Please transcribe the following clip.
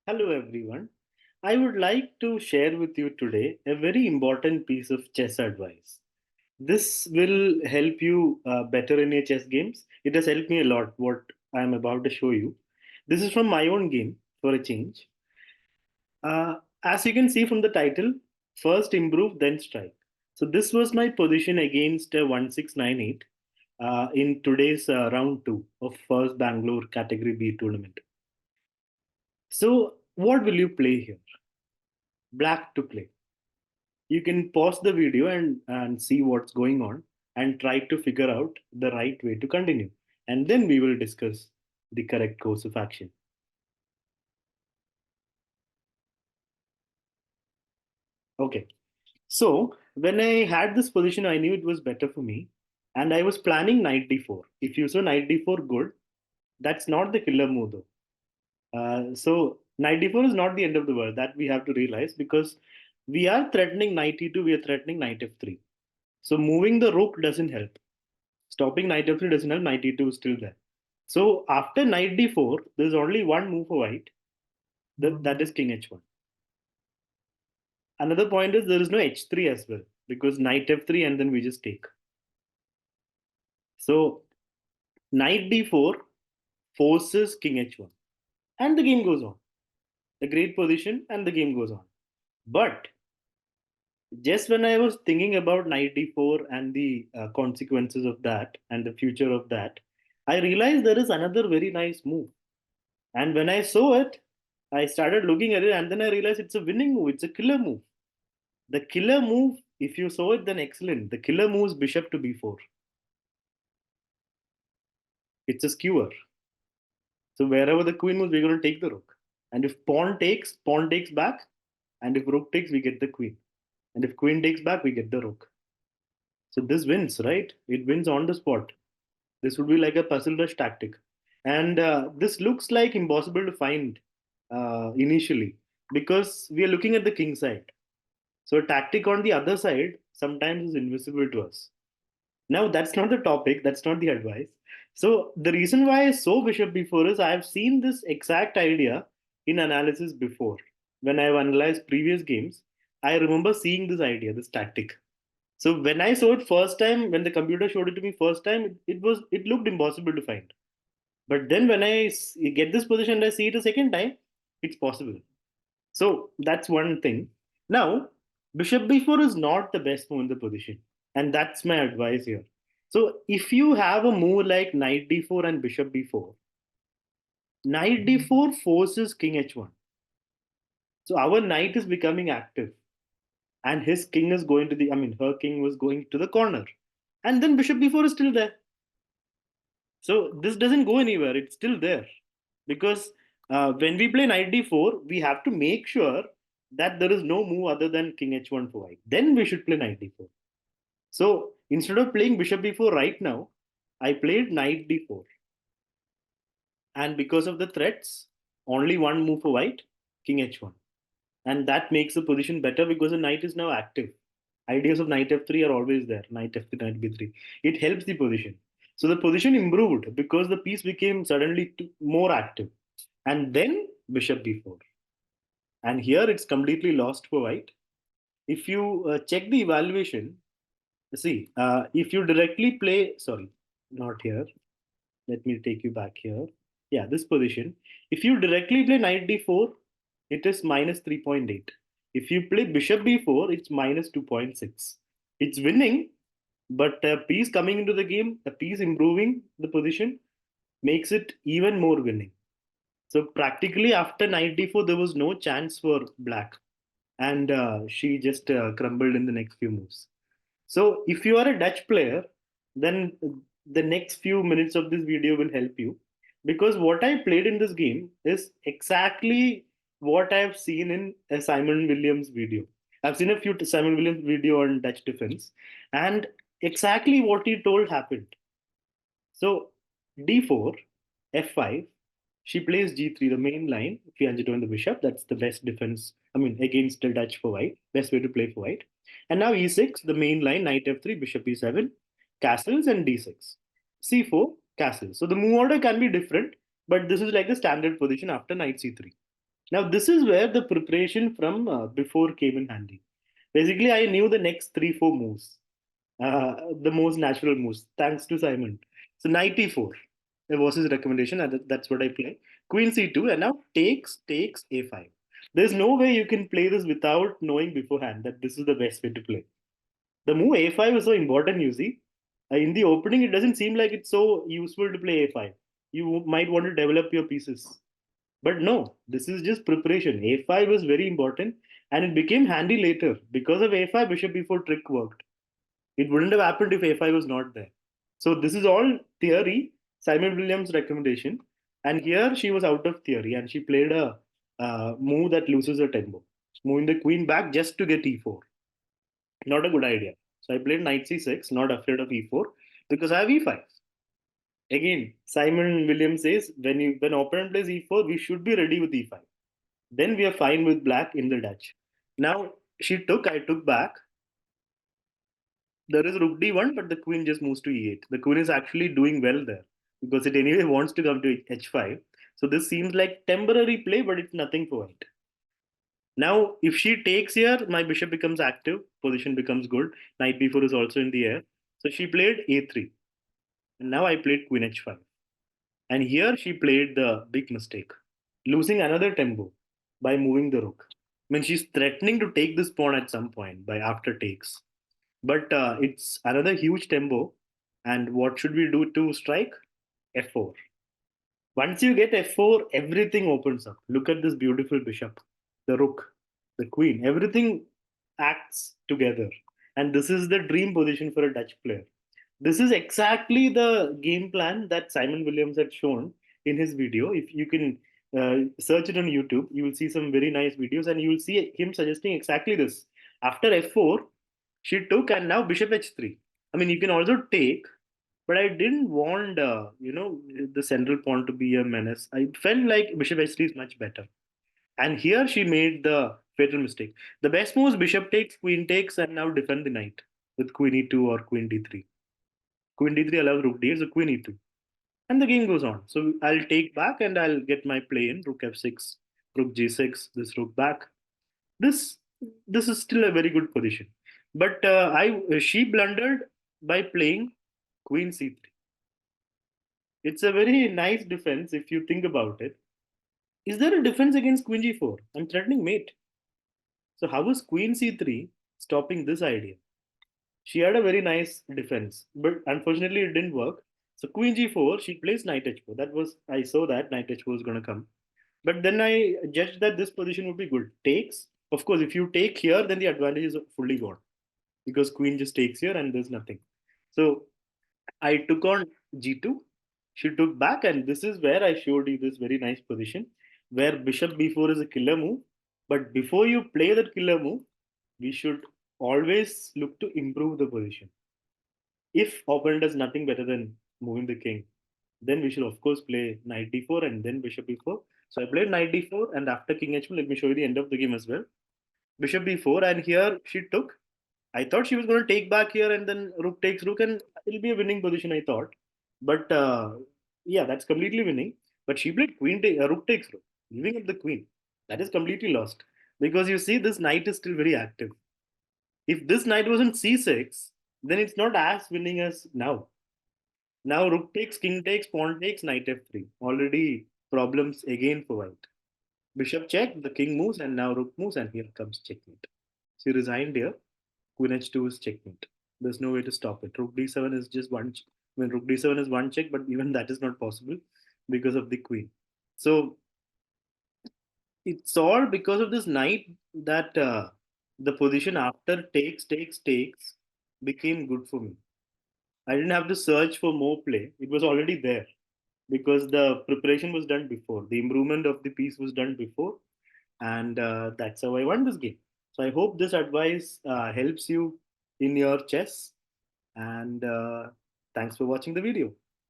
Hello everyone. I would like to share with you today a very important piece of chess advice. This will help you better in your chess games. It has helped me a lot, what I am about to show you. This is from my own game for a change. As you can see from the title, first improve, then strike. So, this was my position against 1698 in today's round 2 of first Bangalore Category B tournament. So, what will you play here? Black to play. You can pause the video and see what's going on and try to figure out the right way to continue. And then we will discuss the correct course of action. Okay. So when I had this position, I knew it was better for me. And I was planning knight d4. If you saw knight d4 good, that's not the killer move though. So knight d4 is not the end of the world. That we have to realize because we are threatening knight e2, we are threatening knight f3. So moving the rook doesn't help. Stopping knight f3 doesn't help, knight e2 is still there. So after knight d4, there's only one move for white, that is king h1. Another point is there is no h3 as well, because knight f3 and then we just take. So knight d4 forces king h1, and the game goes on. A great position, and the game goes on. But just when I was thinking about knight d4 and the consequences of that and the future of that, I realized there is another very nice move. And when I saw it, I started looking at it and then I realized it's a winning move. It's a killer move. The killer move, if you saw it, then excellent. The killer move is bishop to b4. It's a skewer. So wherever the queen moves, we're going to take the rook. And if pawn takes back. And if rook takes, we get the queen. And if queen takes back, we get the rook. So this wins, right? It wins on the spot. This would be like a puzzle rush tactic. And this looks like impossible to find initially because we are looking at the king side. So a tactic on the other side sometimes is invisible to us. Now that's not the topic, that's not the advice. So the reason why I saw bishop b4 is I have seen this exact idea in analysis before. When I've analyzed previous games, I remember seeing this idea, this tactic. So when I saw it first time, when the computer showed it to me first time, it looked impossible to find. But then when get this position and I see it a second time, it's possible. So that's one thing. Now, bishop b4 is not the best move in the position. And that's my advice here. So if you have a move like knight d4 and bishop b4, knight d4 forces king h1. So our knight is becoming active. And his king is going to her king was going to the corner. And then bishop b4 is still there. So this doesn't go anywhere. It's still there. Because when we play knight d4, we have to make sure that there is no move other than king h1 for white. Then we should play knight d4. So instead of playing bishop b4 right now, I played knight d4. And because of the threats, only one move for white, king h1. And that makes the position better because the knight is now active. Ideas of knight f3 are always there. Knight f3, knight b3. It helps the position. So the position improved because the piece became suddenly more active. And then bishop b4. And here it's completely lost for white. If you check the evaluation, see, if you directly play, sorry, not here. Let me take you back here. Yeah, this position. If you directly play knight d4, it is minus 3.8. If you play bishop b4, it's minus 2.6. It's winning, but a piece coming into the game, a piece improving the position, makes it even more winning. So practically after knight d4, there was no chance for black, and she just crumbled in the next few moves. So if you are a Dutch player, then the next few minutes of this video will help you because what I played in this game is exactly what I've seen in a Simon Williams video. I've seen a few Simon Williams video on Dutch defense, and exactly what he told happened. So d4, f5, she plays g3, the main line. If you join the bishop, that's the best defense. Against the Dutch for white, best way to play for white. And now e6, the main line, knight f3, bishop e7, castles, and d6. c4, castles. So the move order can be different, but this is like the standard position after knight c3. Now, this is where the preparation from before came in handy. Basically, I knew the next three, four moves, the most natural moves, thanks to Simon. So, knight e4 was his recommendation, and that's what I play. Queen c2, and now takes a5. There's no way you can play this without knowing beforehand that this is the best way to play. The move a5 is so important, you see. In the opening, it doesn't seem like it's so useful to play a5. You might want to develop your pieces. But no, this is just preparation. A5 is very important and it became handy later. Because of A5, bishop b4 trick worked. It wouldn't have happened if A5 was not there. So this is all theory, Simon Williams' recommendation. And here she was out of theory and she played a move that loses her tempo. Moving the queen back just to get e4. Not a good idea. So I played knight c6, not afraid of e4, because I have e5. Again, Simon Williams says when opponent plays e4, we should be ready with e5. Then we are fine with black in the Dutch. Now I took back. There is rook d1, but the queen just moves to e8. The queen is actually doing well there because it anyway wants to come to h5. So this seems like temporary play, but it's nothing for white. Now, if she takes here, my bishop becomes active, position becomes good. Knight b4 is also in the air. So she played a3. And now I played queen h5. And here she played the big mistake, losing another tempo by moving the rook. I mean, she's threatening to take this pawn at some point by after takes. But it's another huge tempo. And what should we do to strike? F4. Once you get F4, everything opens up. Look at this beautiful bishop, the rook, the queen. Everything acts together. And this is the dream position for a Dutch player. This is exactly the game plan that Simon Williams had shown in his video. If you can search it on YouTube, you will see some very nice videos and you will see him suggesting exactly this. After f4, she took and now bishop h3. I mean, you can also take, but I didn't want, the central pawn to be a menace. I felt like bishop h3 is much better. And here she made the fatal mistake. The best move is bishop takes, queen takes, and now defend the knight with queen e2 or queen d3. Queen d3 allows rook d8, so queen e2. And the game goes on. So I'll take back and I'll get my play in. Rook f6, rook g6, this rook back. This this is still a very good position. But I she blundered by playing queen c3. It's a very nice defense if you think about it. Is there a defense against queen g4? I'm threatening mate. So how is queen c3 stopping this idea? She had a very nice defense, but unfortunately it didn't work. So queen g4, she plays knight h4. That was I saw that knight h4 was going to come, but then I judged that this position would be good. Takes, of course, if you take here, then the advantage is fully gone because queen just takes here and there's nothing. So I took on g2. She took back, and this is where I showed you this very nice position where bishop b4 is a killer move. But before you play that killer move, we should always look to improve the position. If opponent does nothing better than moving the king, then we should of course play knight d4 and then bishop b4. So I played knight d4 and after king h1, let me show you the end of the game as well. Bishop b4 and here she took. I thought she was going to take back here and then rook takes rook and it'll be a winning position. I thought, but yeah, that's completely winning. But she played rook takes rook, giving up the queen. That is completely lost because you see this knight is still very active. If this knight was in c6, then it's not as winning as now. Now rook takes, king takes, pawn takes, knight f3. Already problems again for white. Bishop check, the king moves, and now rook moves, and here comes checkmate. She resigned here. Queen h2 is checkmate. There's no way to stop it. Rook d7 is just one. When rook d7 is one check, but even that is not possible because of the queen. So it's all because of this knight that the position after takes became good for me. I didn't have to search for more play. It was already there because the preparation was done before. The improvement of the piece was done before. And that's how I won this game. So I hope this advice helps you in your chess. And thanks for watching the video.